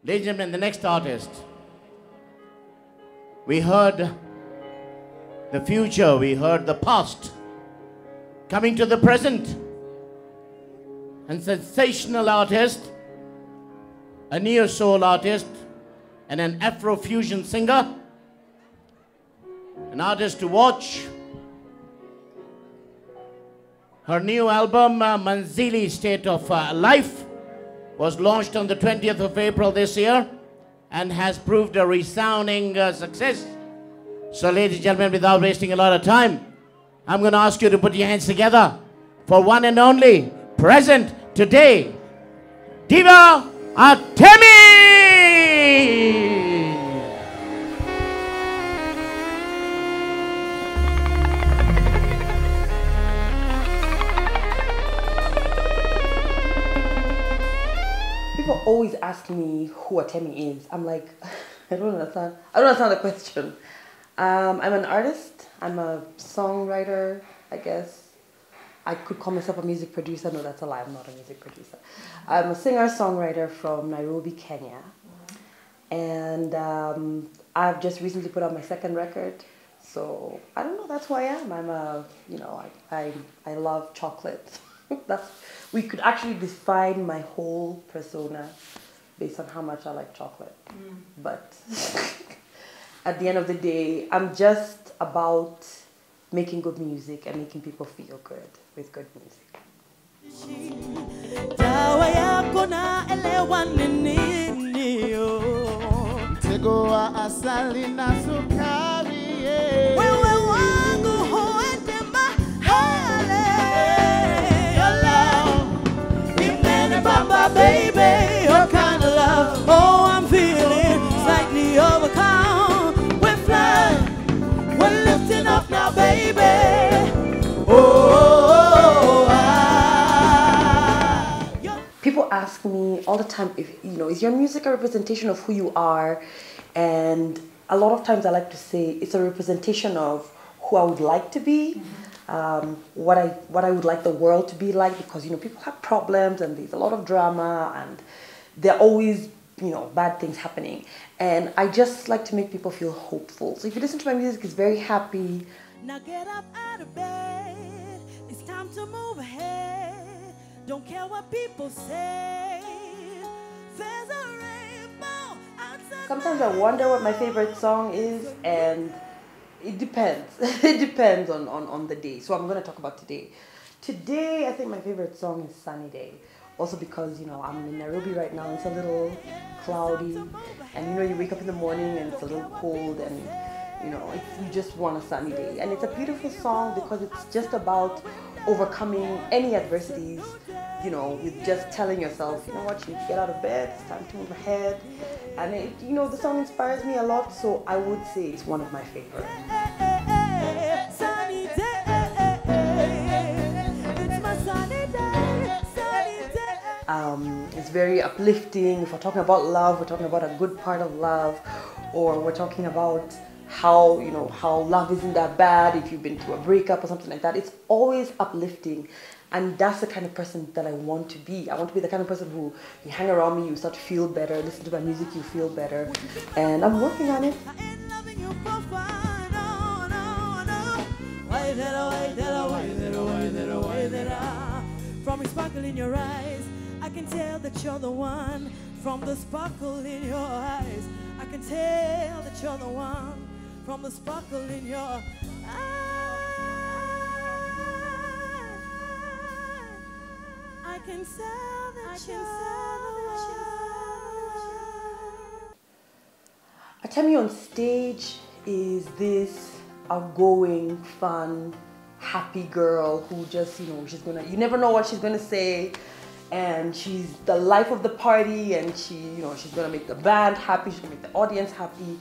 Ladies and gentlemen, the next artist. We heard the future, we heard the past, coming to the present. And sensational artist, a neo-soul artist, and an Afro-fusion singer. An artist to watch. Her new album, Manzili State of Life, was launched on the 20th of April this year and has proved a resounding success. So ladies and gentlemen, without wasting a lot of time, I'm going to ask you to put your hands together for one and only, present today, Diva Atemi! People always ask me who Atemi is. I'm like, I don't understand. I don't understand the question. I'm an artist. I'm a songwriter, I guess. I could call myself a music producer. No, that's a lie. I'm not a music producer. I'm a singer-songwriter from Nairobi, Kenya. And I've just recently put out my second record. So, I don't know, that's who I am. I'm a, you know, I love chocolate. We could actually define my whole persona based on how much I like chocolate. But at the end of the day, I'm just about making good music and making people feel good with good music. Baby, your kind of love, oh, I'm feeling slightly overcome. We're flying, we're lifting up now, baby. People ask me all the time if, you know, is your music a representation of who you are? And a lot of times I like to say it's a representation of who I would like to be. What I would like the world to be like, because, you know, people have problems and there's a lot of drama and there are always, you know, bad things happening. And I just like to make people feel hopeful. So if you listen to my music, it's very happy. Now get up out of bed. It's time to move ahead. Don't care what people say. There's a rainbow outside. Sometimes I wonder what my favorite song is, and it depends. It depends on the day. So I'm going to talk about today. Today, I think my favorite song is Sunny Day. Also because, you know, I'm in Nairobi right now. It's a little cloudy. And, you know, you wake up in the morning and it's a little cold. And, you know, you just want a sunny day. And it's a beautiful song because it's just about overcoming any adversities. You know, with just telling yourself, you know what, you need to get out of bed. It's time to move ahead. And, it, you know, the song inspires me a lot. So I would say it's one of my favorites. Sunny day, it's my sunny day, sunny day. It's very uplifting. If we're talking about love, we're talking about a good part of love, or we're talking about how, you know, how love isn't that bad if you've been through a breakup or something like that. It's always uplifting. And that's the kind of person that I want to be. I want to be the kind of person who, you hang around me, you start to feel better, listen to my music, you feel better. And I'm working on it. From the sparkle in your eyes, I can tell that you're the one. From the sparkle in your eyes, I can tell that you're the one. From the sparkle in your eyes, I can tell that you're the one. Atemi on stage is this outgoing, fun, happy girl who just, you know, you never know what she's gonna say, and she's the life of the party, and she, you know, she's gonna make the band happy, she's gonna make the audience happy.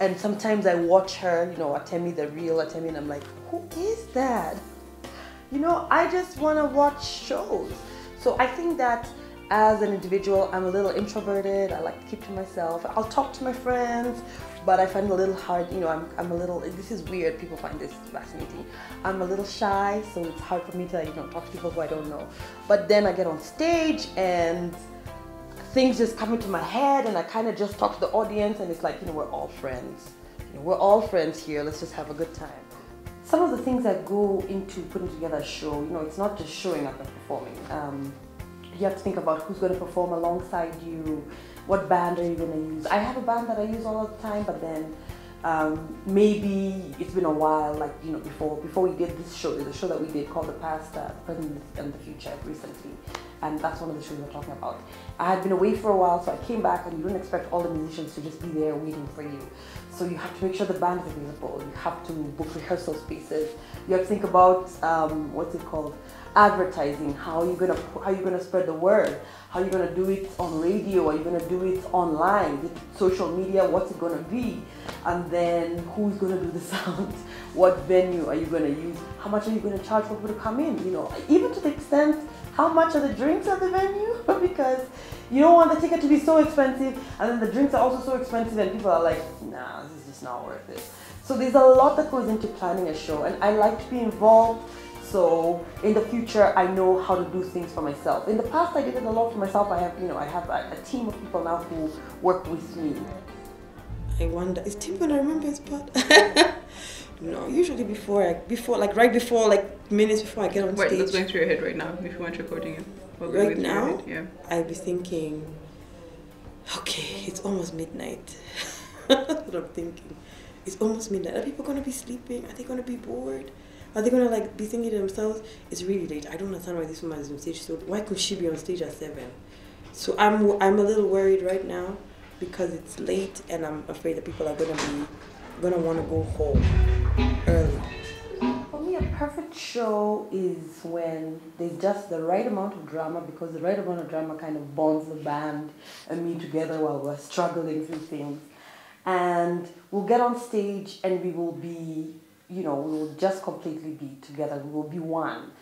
And sometimes I watch her, you know, Atemi, the real Atemi, and I'm like, who is that? You know, I just wanna watch shows. So I think that as an individual, I'm a little introverted. I like to keep to myself. I'll talk to my friends, but I find it a little hard, you know, I'm a little, this is weird, people find this fascinating. I'm a little shy, so it's hard for me to, you know, talk to people who I don't know. But then I get on stage and things just come into my head and I kind of just talk to the audience and it's like, you know, we're all friends. You know, we're all friends here, let's just have a good time. Some of the things that go into putting together a show, you know, it's not just showing up and performing. You have to think about who's going to perform alongside you, what band are you going to use. I have a band that I use all the time, but then maybe it's been a while, like, you know, before we did this show, the show that we did called The Past, Present and the Future recently, and that's one of the shows we're talking about. I had been away for a while, so I came back, and you don't expect all the musicians to just be there waiting for you. So you have to make sure the band is available, you have to book rehearsal spaces, you have to think about, what's it called, advertising. How are you gonna spread the word? How are you gonna do it on radio? Are you gonna do it online? With social media, what's it gonna be? And then who's gonna do the sound? What venue are you gonna use? How much are you gonna charge for people to come in? You know, even to the extent, how much are the drinks at the venue? Because you don't want the ticket to be so expensive, and then the drinks are also so expensive, and people are like, nah, this is just not worth it. So there's a lot that goes into planning a show, and I like to be involved. So in the future, I know how to do things for myself. In the past, I did it a lot for myself. I have a team of people now who work with me. I wonder, is Tim gonna remember his part? No, usually right before, minutes before I get on stage. What's going through your head right now if you weren't recording it? Right now, yeah. I'd be thinking, okay, it's almost midnight. That's what I'm thinking. It's almost midnight. Are people gonna be sleeping? Are they gonna be bored? Are they gonna be thinking to themselves, it's really late. I don't understand why this woman is on stage. So why could she be on stage at 7? So I'm a little worried right now because it's late and I'm afraid that people are gonna want to go home early. For me, a perfect show is when there's just the right amount of drama, because the right amount of drama kind of bonds the band and me together while we're struggling through things. And we'll get on stage and we will be, you know, we will just completely be together. We will be one.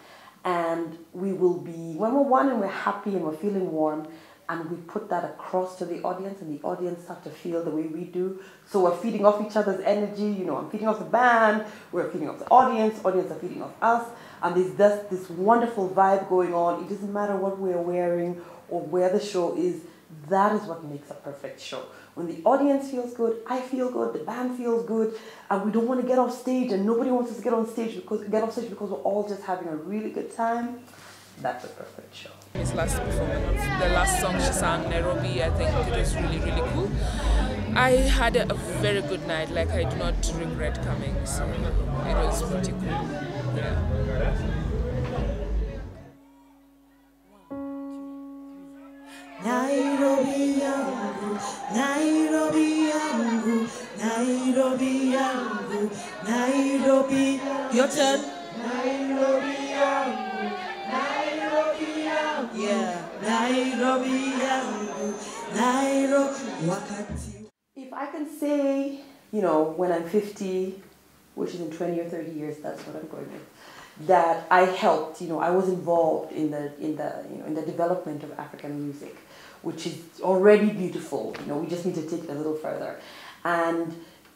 And we will be, when we're one and we're happy and we're feeling warm, and we put that across to the audience, and the audience start to feel the way we do. So we're feeding off each other's energy, you know, I'm feeding off the band, we're feeding off the audience are feeding off us, and there's just this wonderful vibe going on. It doesn't matter what we're wearing or where the show is, that is what makes a perfect show. When the audience feels good, I feel good, the band feels good, and we don't want to get off stage, and nobody wants us to get off stage because we're all just having a really good time. That's a perfect show. His last performance, the last song she sang, Nairobi, I think it was really, really cool. I had a very good night, like I do not regret coming, so it was pretty cool. Yeah. Nairobi yangu, Nairobi yangu, Nairobi yangu, Nairobi. Your turn. Nairobi yangu, Nairobi yangu. Yeah, Nairobi yangu, Nairobi. Wakati. If I can say, you know, when I'm 50, which is in 20 or 30 years, that's what I'm going with, that I helped, you know, I was involved in the development of African music, which is already beautiful. You know, we just need to take it a little further and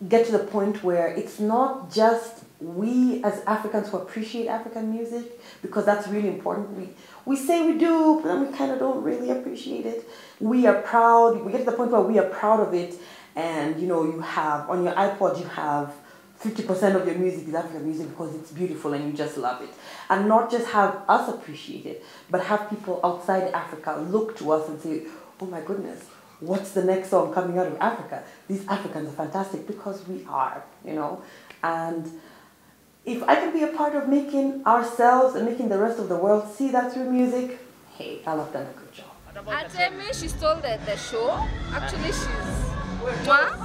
get to the point where it's not just we as Africans who appreciate African music, because that's really important. We say we do, but then we kind of don't really appreciate it. We are proud. We get to the point where we are proud of it, and you know, you have on your iPod, you have 50% of your music is African music because it's beautiful and you just love it. And not just have us appreciate it, but have people outside Africa look to us and say, oh my goodness, what's the next song coming out of Africa? These Africans are fantastic, because we are, you know. And if I can be a part of making ourselves and making the rest of the world see that through music, hey, I'll have done a good job. Atemi, she stole the show. Actually, she's mwah,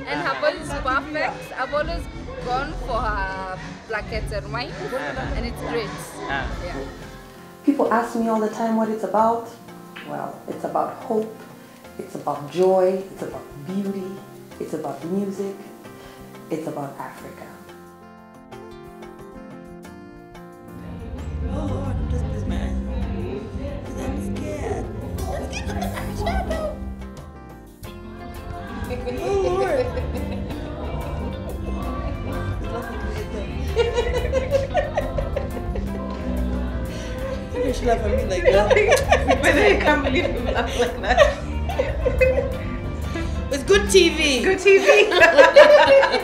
and her voice is perfect. I've always gone for her blackets and wine, and it's great. Yeah. People ask me all the time what it's about. Well, it's about hope, it's about joy, it's about beauty, it's about music, it's about Africa. Oh Lord, I'm just close my eyes. Because I'm scared. I'm scared of the shadow. Oh Lord. You should laugh at me like that. But I can't believe you laugh like that. TV. Good TV.